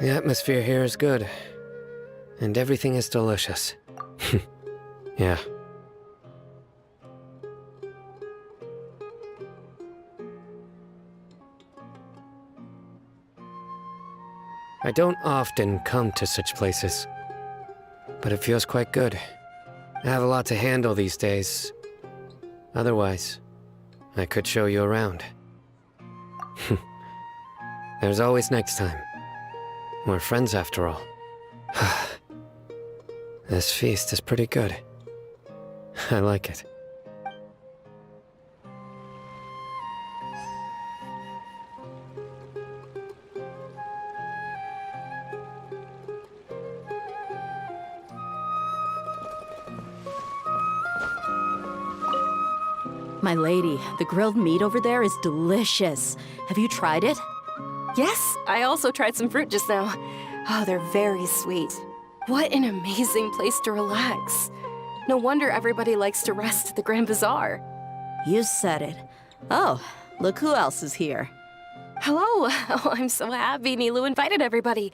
The atmosphere here is good. And everything is delicious. Yeah. I don't often come to such places, but it feels quite good. I have a lot to handle these days. Otherwise, I could show you around. There's always next time. We're friends after all. This feast is pretty good. I like it. My lady, the grilled meat over there is delicious. Have you tried it? Yes, I also tried some fruit just now. Oh, they're very sweet. What an amazing place to relax. No wonder everybody likes to rest at the Grand Bazaar. You said it. Oh, look who else is here. Hello. Oh, I'm so happy Nilu invited everybody.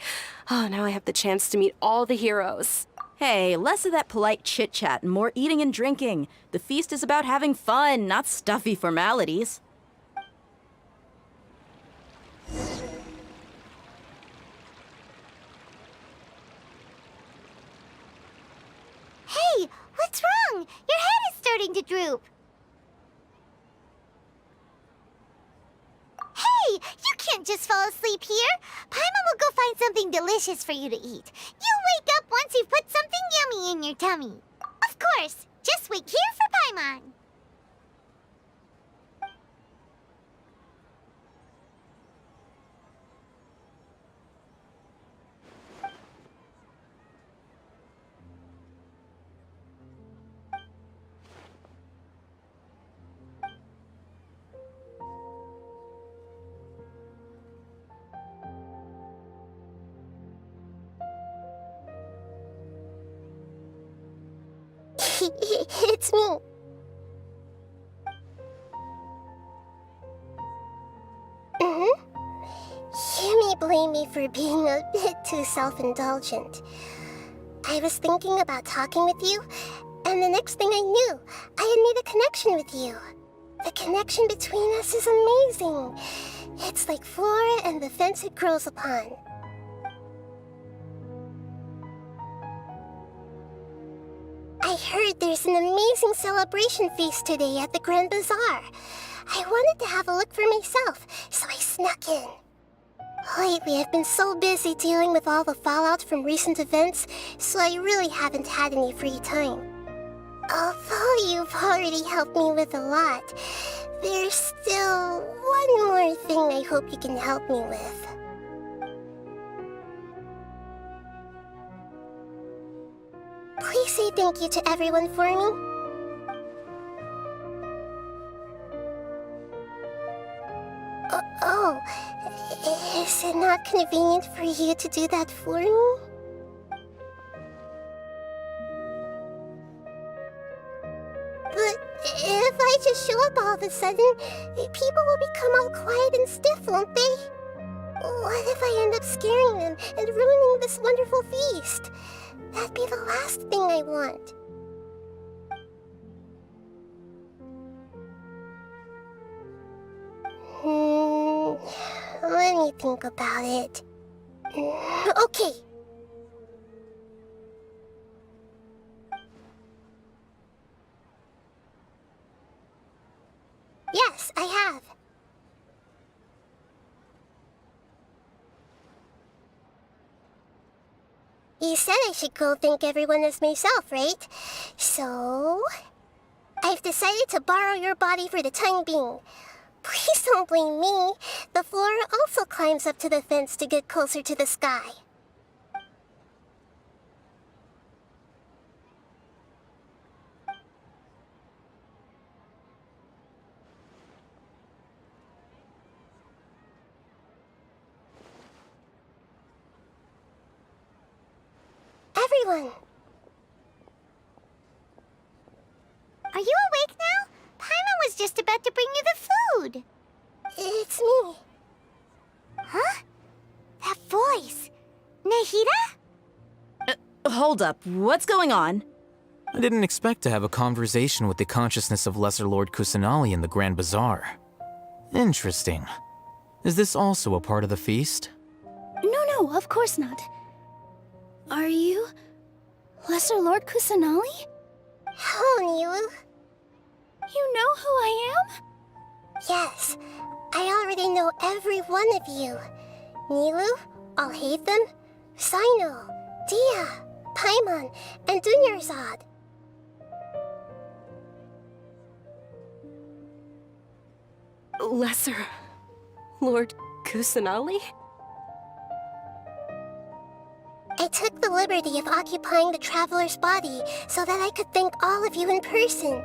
Oh, now I have the chance to meet all the heroes. Hey, less of that polite chit-chat and more eating and drinking. The feast is about having fun, not stuffy formalities. Hey, what's wrong? Your head is starting to droop. Hey, you can't just fall asleep here. Paimon will go find something delicious for you to eat. You'll wake up once you've put something yummy in your tummy. Of course, just wait here for Paimon. It's me. You may blame me for being a bit too self-indulgent. I was thinking about talking with you, and the next thing I knew, I had made a connection with you. The connection between us is amazing. It's like flora and the fence it grows upon. I heard there's an amazing celebration feast today at the Grand Bazaar. I wanted to have a look for myself, so I snuck in. Lately, I've been so busy dealing with all the fallout from recent events, so I really haven't had any free time. Although you've already helped me with a lot, there's still one more thing I hope you can help me with. Please say thank you to everyone for me. Oh, is it not convenient for you to do that for me? But if I just show up all of a sudden, people will become all quiet and stiff, won't they? What if I end up scaring them and ruining this wonderful feast? That'd be the last thing I want. Let me think about it. Okay. Yes, I have. You said I should go thank everyone as myself, right? So, I've decided to borrow your body for the time being. Please don't blame me. The flora also climbs up to the fence to get closer to the sky. Everyone! Are you awake now? Paimon was just about to bring you the food. It's me. Huh? That voice. hold up. What's going on? I didn't expect to have a conversation with the consciousness of Lesser Lord Kusanali in the Grand Bazaar. Interesting. Is this also a part of the feast? No, of course not. Are you Lesser Lord Kusanali? Hello, Nilu. You know who I am? Yes, I already know every one of you. Nilu, Alhaitham, Sino, Dia, Paimon, and Dunyarzad. Lesser Lord Kusanali? I took the liberty of occupying the traveler's body so that I could thank all of you in person.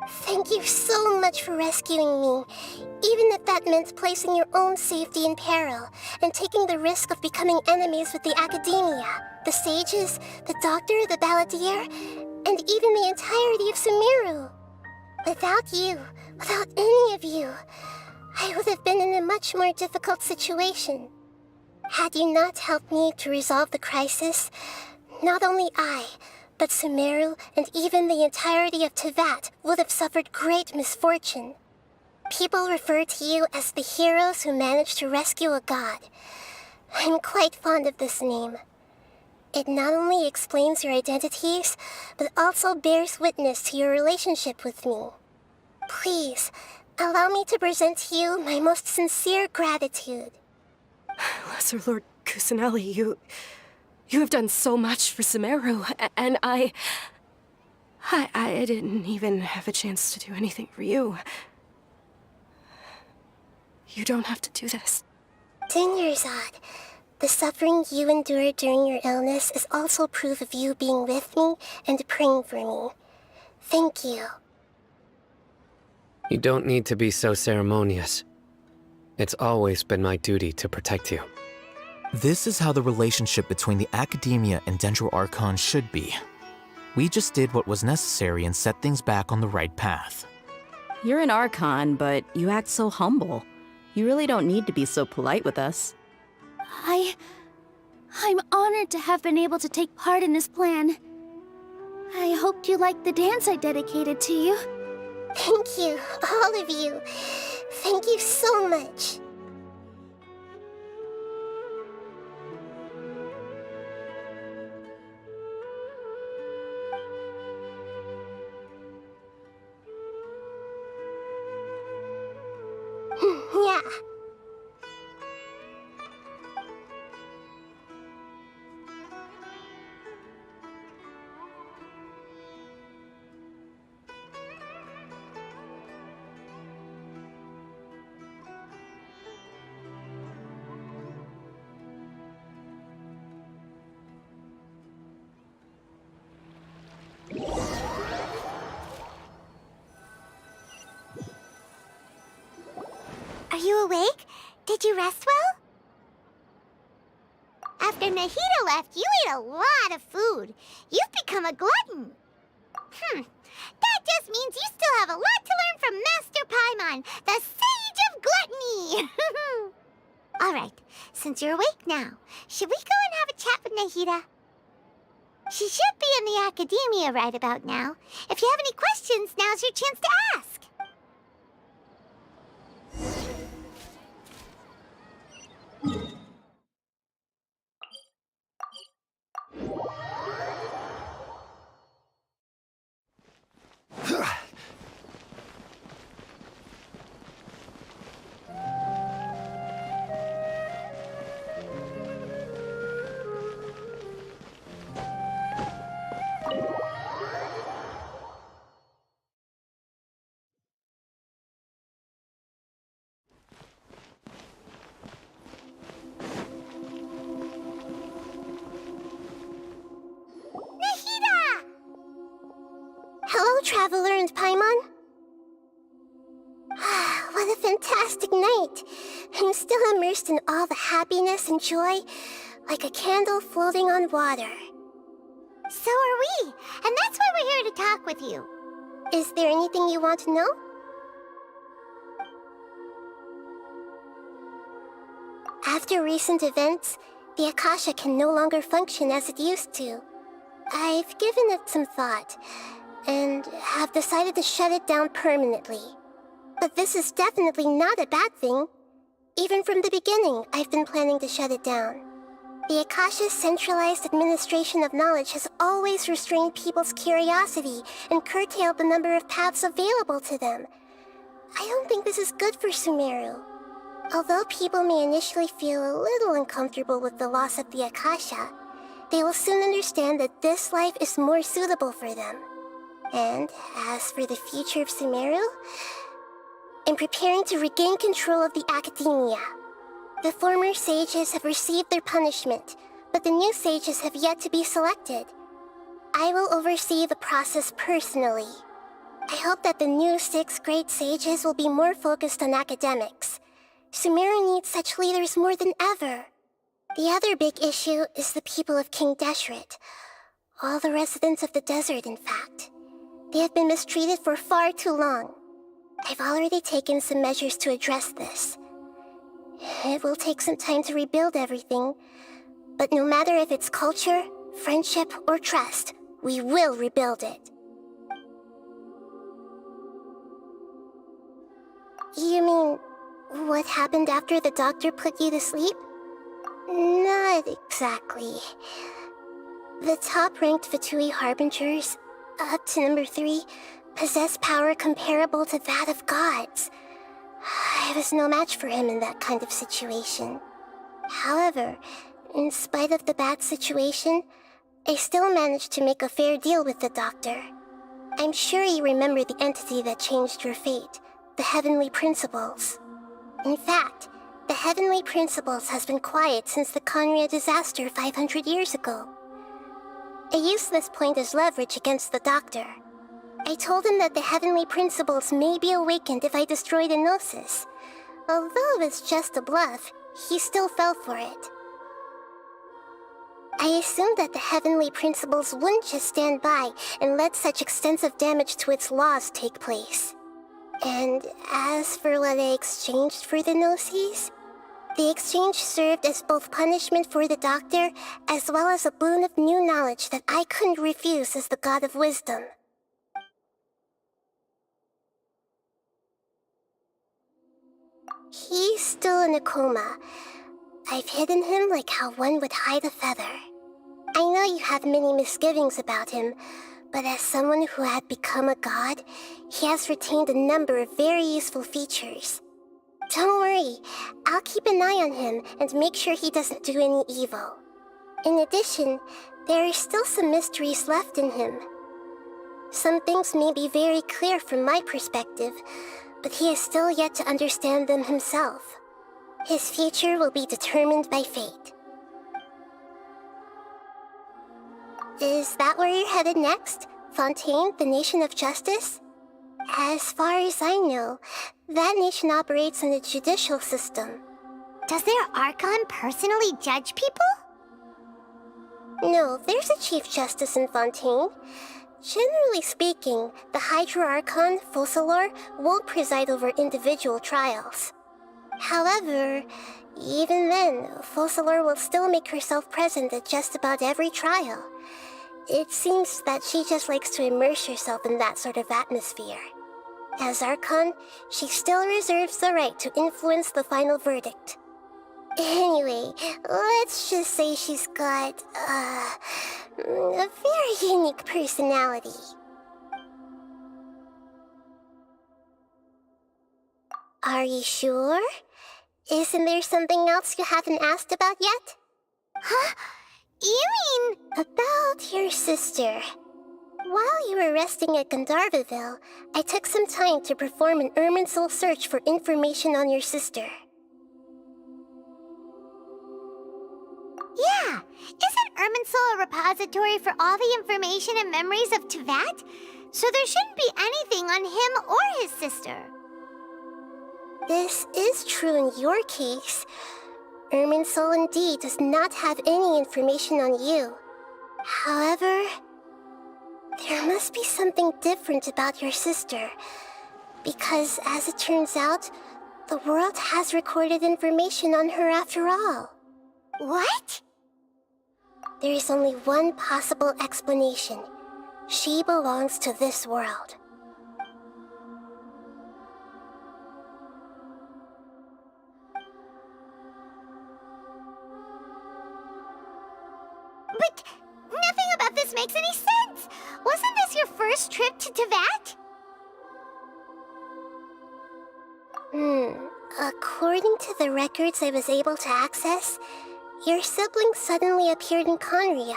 Thank you so much for rescuing me, even if that meant placing your own safety in peril and taking the risk of becoming enemies with the Academia, the sages, the doctor, the balladeer, and even the entirety of Sumeru. Without you, without any of you, I would have been in a much more difficult situation. Had you not helped me to resolve the crisis, not only I, but Sumeru and even the entirety of Tevat would have suffered great misfortune. People refer to you as the heroes who managed to rescue a god. I'm quite fond of this name. It not only explains your identities, but also bears witness to your relationship with me. Please, allow me to present to you my most sincere gratitude. Lesser Lord Kusanali, you have done so much for Sumeru, and I didn't even have a chance to do anything for you. You don't have to do this. Dunyarzad, the suffering you endured during your illness is also proof of you being with me and praying for me. Thank you. You don't need to be so ceremonious. It's always been my duty to protect you. This is how the relationship between the Academia and Dendro Archon should be. We just did what was necessary and set things back on the right path. You're an Archon, but you act so humble. You really don't need to be so polite with us. I'm honored to have been able to take part in this plan. I hoped you liked the dance I dedicated to you. Thank you, all of you. Thank you so much. Yeah. Are you awake? Did you rest well? After Nahida left, you ate a lot of food. You've become a glutton. That just means you still have a lot to learn from Master Paimon, the Sage of Gluttony. All right, since you're awake now, should we go and have a chat with Nahida? She should be in the Academia right about now. If you have any questions, now's your chance to ask. Hello, Traveler and Paimon. What a fantastic night. I'm still immersed in all the happiness and joy, like a candle floating on water. So are we, and that's why we're here to talk with you. Is there anything you want to know? After recent events, the Akasha can no longer function as it used to. I've given it some thought, and have decided to shut it down permanently. But this is definitely not a bad thing. Even from the beginning, I've been planning to shut it down. The Akasha's centralized administration of knowledge has always restrained people's curiosity and curtailed the number of paths available to them. I don't think this is good for Sumeru. Although people may initially feel a little uncomfortable with the loss of the Akasha, they will soon understand that this life is more suitable for them. And as for the future of Sumeru, I'm preparing to regain control of the academia. The former sages have received their punishment, but the new sages have yet to be selected. I will oversee the process personally. I hope that the new 6th grade sages will be more focused on academics. Sumeru needs such leaders more than ever. The other big issue is the people of King Deshret. All the residents of the desert, in fact. They have been mistreated for far too long. I've already taken some measures to address this. It will take some time to rebuild everything, but no matter if it's culture, friendship, or trust, we will rebuild it. You mean, what happened after the doctor put you to sleep? Not exactly. The top-ranked Fatui Harbingers, up to number 3, possess power comparable to that of gods. I was no match for him in that kind of situation. However, in spite of the bad situation, I still managed to make a fair deal with the doctor. I'm sure you remember the entity that changed your fate, the Heavenly Principles. In fact, the Heavenly Principles has been quiet since the Conria disaster 500 years ago. I used this point as leverage against the doctor. I told him that the Heavenly Principles may be awakened if I destroy the Gnosis. Although it's just a bluff, he still fell for it. I assumed that the Heavenly Principles wouldn't just stand by and let such extensive damage to its laws take place. And as for what I exchanged for the Gnosis, the exchange served as both punishment for the doctor as well as a boon of new knowledge that I couldn't refuse as the God of Wisdom. He's still in a coma. I've hidden him like how one would hide a feather. I know you have many misgivings about him, but as someone who had become a god, he has retained a number of very useful features. Don't worry, I'll keep an eye on him and make sure he doesn't do any evil. In addition, there are still some mysteries left in him. Some things may be very clear from my perspective, but he is still yet to understand them himself. His future will be determined by fate. Is that where you're headed next? Fontaine, the Nation of Justice? As far as I know, that nation operates on a judicial system. Does their Archon personally judge people? No, there's a Chief Justice in Fontaine. Generally speaking, the Hydra Archon, Focalor, won't preside over individual trials. However, even then, Focalor will still make herself present at just about every trial. It seems that she just likes to immerse herself in that sort of atmosphere. As Archon, she still reserves the right to influence the final verdict. Anyway, let's just say she's got, a very unique personality. Are you sure? Isn't there something else you haven't asked about yet? Huh? You mean... About your sister. While you were resting at Gandharvaville, I took some time to perform an Irminsul search for information on your sister. Yeah! Isn't Irminsul a repository for all the information and memories of Tevat? So there shouldn't be anything on him or his sister. This is true in your case. Irminsul indeed does not have any information on you. However, there must be something different about your sister. Because as it turns out, the world has recorded information on her after all. What? There is only one possible explanation. She belongs to this world. But nothing about this makes any sense! Wasn't this your first trip to Teyvat? According to the records I was able to access, your sibling suddenly appeared in Conria.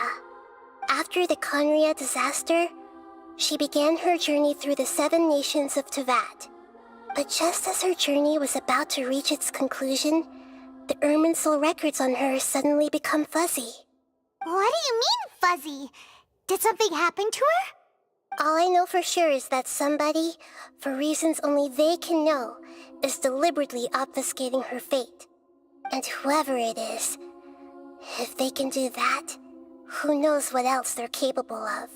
After the Conria disaster, she began her journey through the 7 nations of Teyvat. But just as her journey was about to reach its conclusion, the Irminsul records on her suddenly become fuzzy. What do you mean, fuzzy? Did something happen to her? All I know for sure is that somebody, for reasons only they can know, is deliberately obfuscating her fate. And whoever it is, if they can do that, who knows what else they're capable of.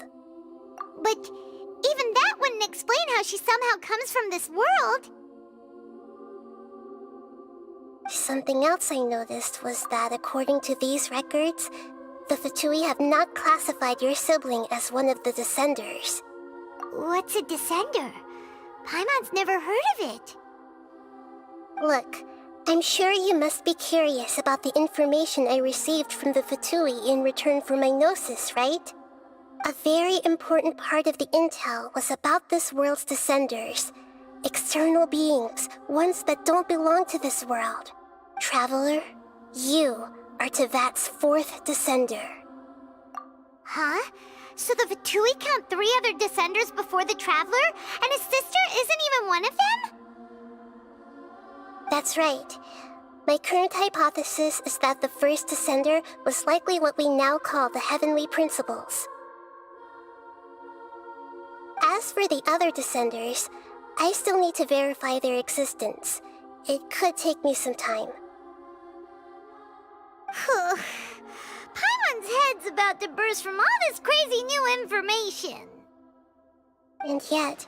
But even that wouldn't explain how she somehow comes from this world. Something else I noticed was that according to these records, the Fatui have not classified your sibling as one of the Descenders. What's a descender? Paimon's never heard of it. Look, I'm sure you must be curious about the information I received from the Fatui in return for my gnosis, right? A very important part of the intel was about this world's Descenders. External beings, ones that don't belong to this world. Traveler, you are Teyvat's 4th Descender. Huh? So the Fatui count 3 other Descenders before the Traveler, and his sister isn't even one of them? That's right. My current hypothesis is that the first Descender was likely what we now call the Heavenly Principles. As for the other Descenders, I still need to verify their existence. It could take me some time. Paimon's head's about to burst from all this crazy new information. And yet,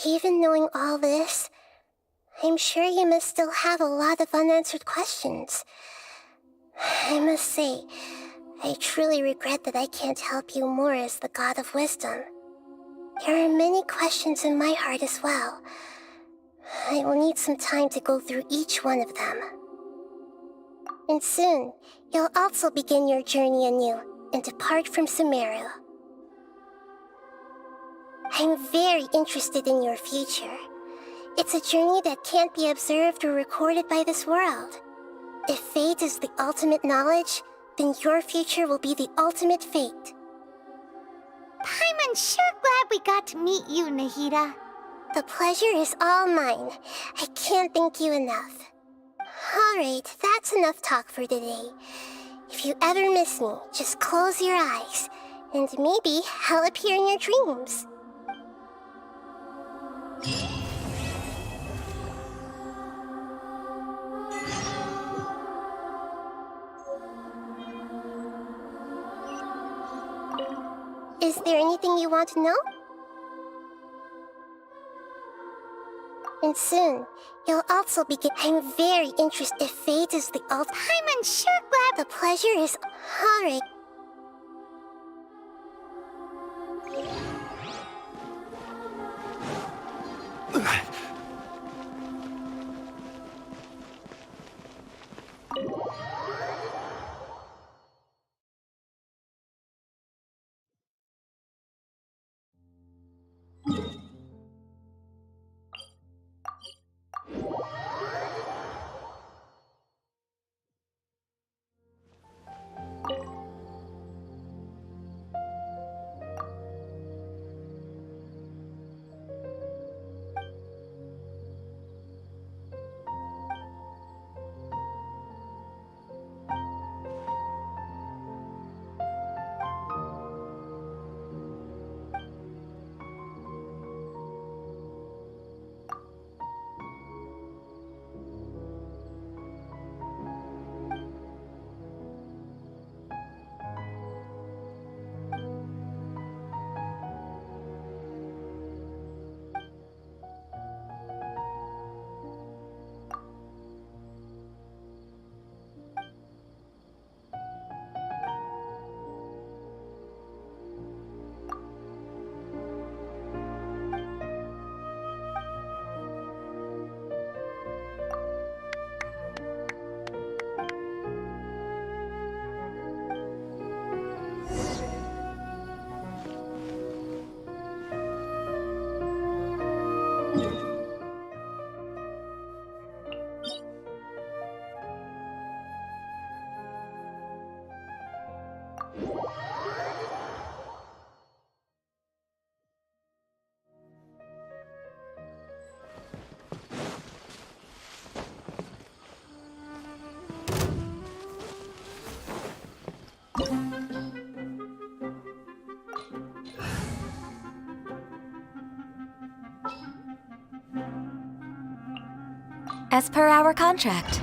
even knowing all this, I'm sure you must still have a lot of unanswered questions. I must say, I truly regret that I can't help you more as the God of Wisdom. There are many questions in my heart as well. I will need some time to go through each one of them. And soon, you'll also begin your journey anew and depart from Sumeru. I'm very interested in your future. It's a journey that can't be observed or recorded by this world. If fate is the ultimate knowledge, then your future will be the ultimate fate. Paimon's sure glad we got to meet you, Nahida. The pleasure is all mine. I can't thank you enough. Alright, that's enough talk for today. If you ever miss me, just close your eyes, and maybe I'll appear in your dreams. Is there anything you want to know? And soon, you'll also begin. I'm very interested if fate is the ultimate. Paimon's sure glad. The pleasure is alright. as per our contract.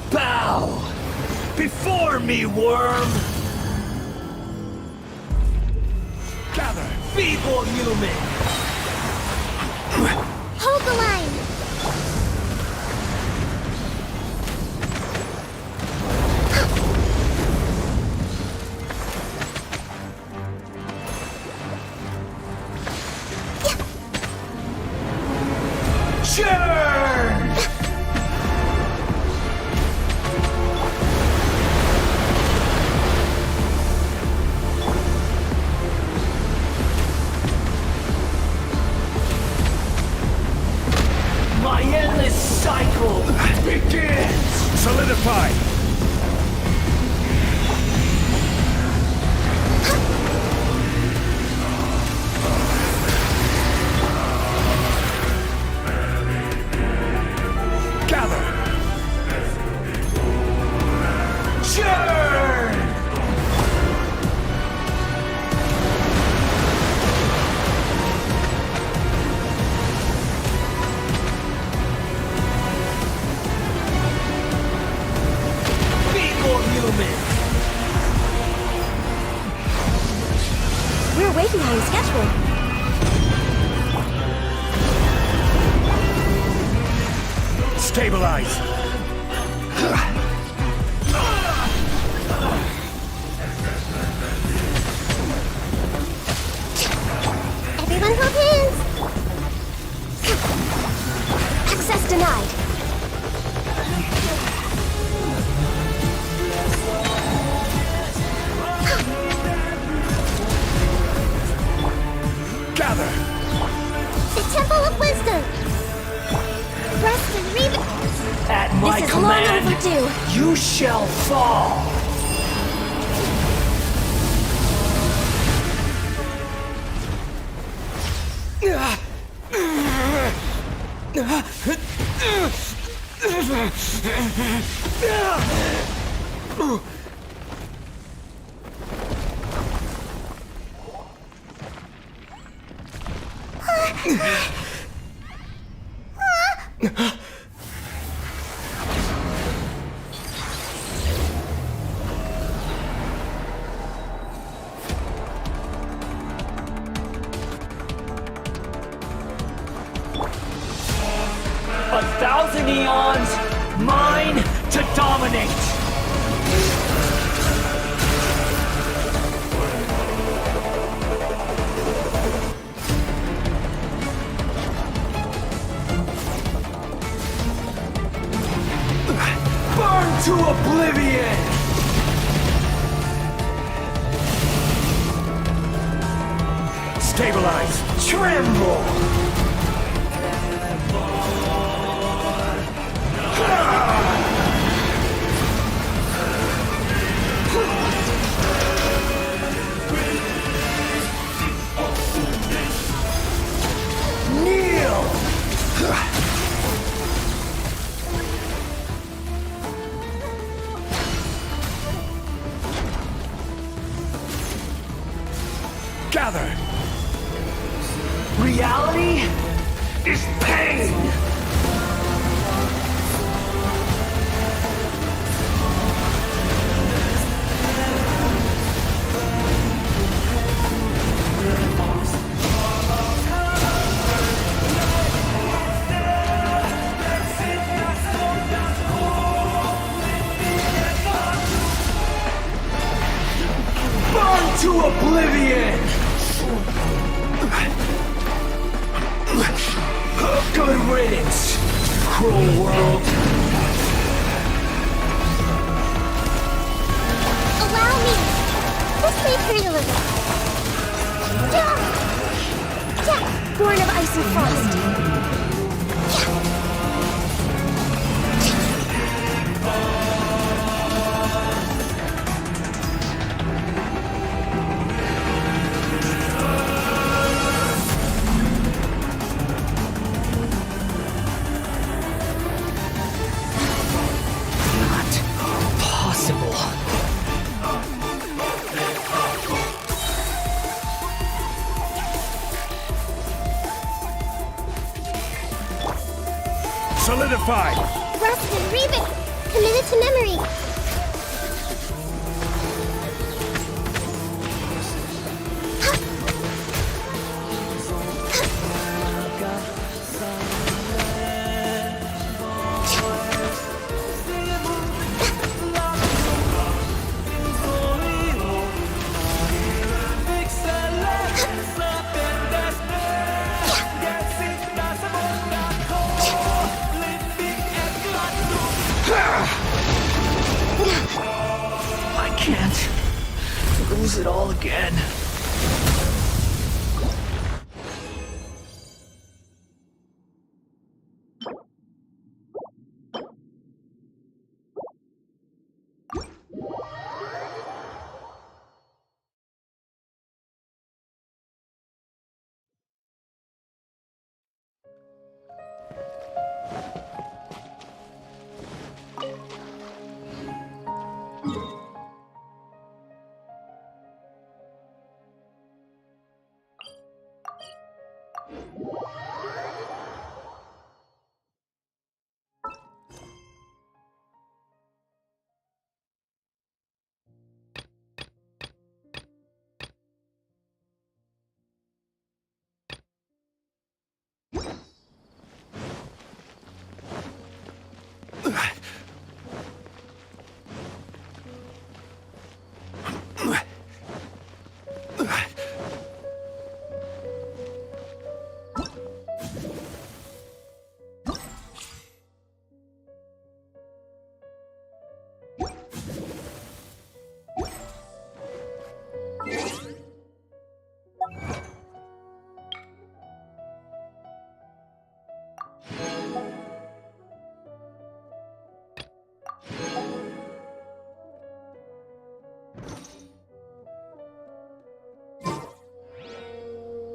Bow before me, worm! Gather, feeble human! Hold the line! Churn! My endless cycle begins! Solidify! Gather! Churn! Feeble human! We're way behind schedule. Stabilize! Everyone hold hands! Access denied. Gather! The Temple of Wisdom! Rest and read. At my This is long command, overdue. you shall fall! A thousand eons, mine to dominate! Burn to oblivion! Stabilize! Tremble! Kneel! Gather! Reality is pain! oblivion! Good riddance, cruel world. Allow me. This may hurt a little. Born of ice and frost. Solidified! Rust and Revan! Committed to memory! I can't lose it all again.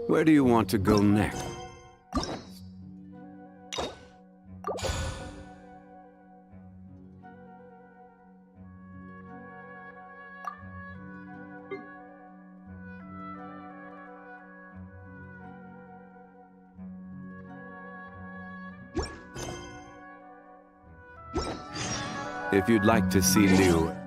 Where do you want to go next? If you'd like to see Liu